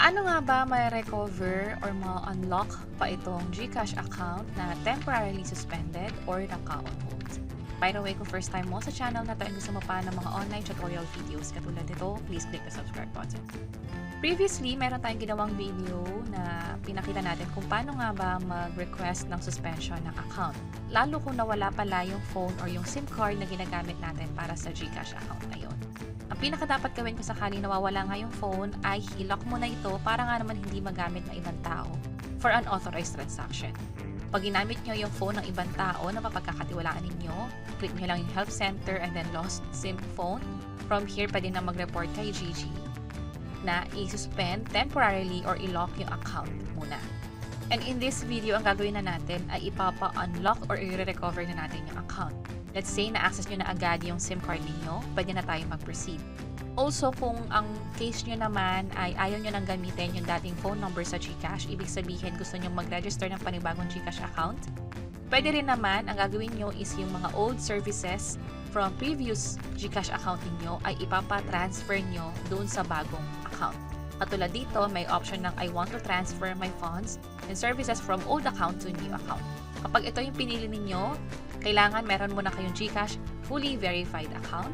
Paano nga ba ma-recover or ma-unlock pa itong GCash account na temporarily suspended or naka-on hold? By the way, kung first time mo sa channel na to and gusto mo pa ng mga online tutorial videos katulad nito, please click the subscribe button. Previously, meron tayong ginawang video na pinakita natin kung paano nga ba mag-request ng suspension ng account. Lalo kung nawala pala yung phone or yung SIM card na ginagamit natin para sa GCash account na yun. Ang pinaka dapat gawin kung sakaling nawawala nga yung phone ay i-lock mo na ito para nga naman hindi magamit ng ibang tao for unauthorized transaction. Pag ginamit nyo yung phone ng ibang tao na mapagkakatiwalaan ninyo, click nyo lang yung help center and then lost SIM phone. From here, pwede na mag-report kay Gigi na i-suspend temporarily or i-lock yung account muna. And in this video, ang gagawin na natin ay ipapa-unlock or i-recover na natin yung account. Let's say na-access nyo na agad yung SIM card ninyo, pwede na tayo mag-proceed. Also, kung ang case nyo naman ay ayaw nyo nang gamitin yung dating phone number sa GCash, ibig sabihin gusto nyo mag-register ng panibagong GCash account, pwede rin naman, ang gagawin nyo is yung mga old services from previous GCash account ninyo ay ipapa-transfer nyo doon sa bagong account. Katulad dito, may option ng I want to transfer my funds and services from old account to new account. Kapag ito yung pinili ninyo, kailangan meron muna kayong GCash fully verified account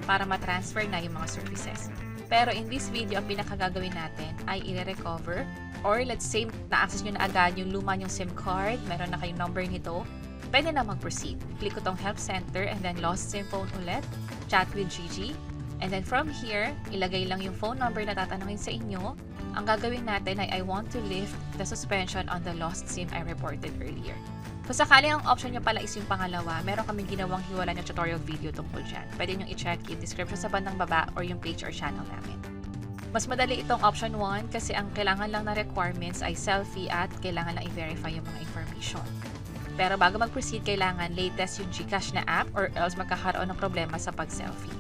para ma-transfer na yung mga services. Pero in this video, ang pinakagagawin natin ay i-recover or let's say na-access nyo na agad yung luma yung SIM card, meron na kayong number nito, pwede na mag-proceed. Click ko tong help center and then lost SIM phone ulit, chat with Gigi, and then from here, ilagay lang yung phone number na tatanungin sa inyo. Ang gagawin natin ay I want to lift the suspension on the lost SIM I reported earlier. Kung sakaling ang option nyo pala is yung pangalawa, meron kaming ginawang hiwala ng tutorial video tungkol dyan. Pwede nyo i-check yung description sa bandang baba or yung page or channel namin. Mas madali itong option 1 kasi ang kailangan lang na requirements ay selfie at kailangan lang i-verify yung mga information. Pero bago mag-proceed, kailangan latest yung GCash na app or else magkakaroon ng problema sa pag-selfie.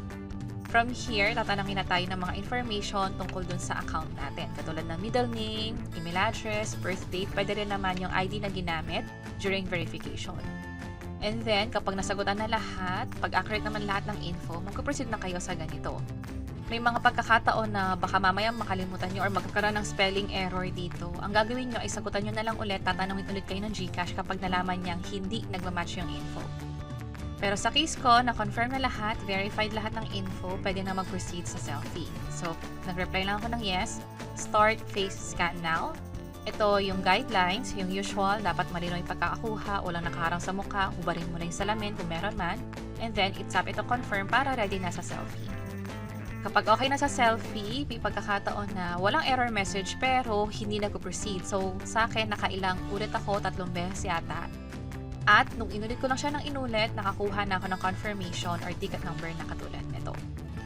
From here, tatanungin na tayo ng mga information tungkol dun sa account natin. Katulad ng middle name, email address, birth date, pwede rin naman yung ID na ginamit during verification. And then, kapag nasagutan na lahat, pag-accurate naman lahat ng info, mag-proceed na kayo sa ganito. May mga pagkakataon na baka mamaya makalimutan nyo or magkakaroon ng spelling error dito. Ang gagawin nyo ay sagutan nyo na lang ulit, tatanungin ulit kayo ng GCash kapag nalaman niyang hindi nagmamatch yung info. Pero sa case ko, na-confirm na lahat, verified lahat ng info, pwede na mag-proceed sa selfie. So, nag-reply lang ako ng yes. Start face scan now. Ito yung guidelines, yung usual, dapat malinaw yung pagkakakuha, walang nakaharang sa mukha, hubarin mo na yung salamin kung meron man. And then, itap ito confirm para ready na sa selfie. Kapag okay na sa selfie, may pagkakataon na walang error message pero hindi nag-proceed. So, sa akin, nakailang ulit ako, 3 beses yata. At nung inulit ko lang siya ng inulit, nakakuha na ako ng confirmation or ticket number na katulad nito.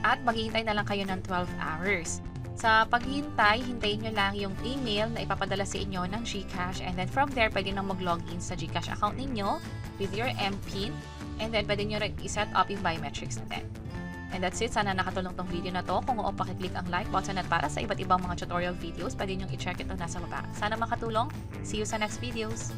At maghihintay na lang kayo ng 12 hours. Sa paghihintay, hintayin nyo lang yung email na ipapadala sa inyo ng GCash and then from there, pwede nang mag-login sa GCash account ninyo with your MPIN and then pwede nyo rin i-set up yung biometrics natin. And that's it. Sana nakatulong tong video na to. Kung oo, pakiclick ang like button at para sa iba't ibang mga tutorial videos, pwede nyo i-check ito nasa baba. Sana makatulong. See you sa next videos!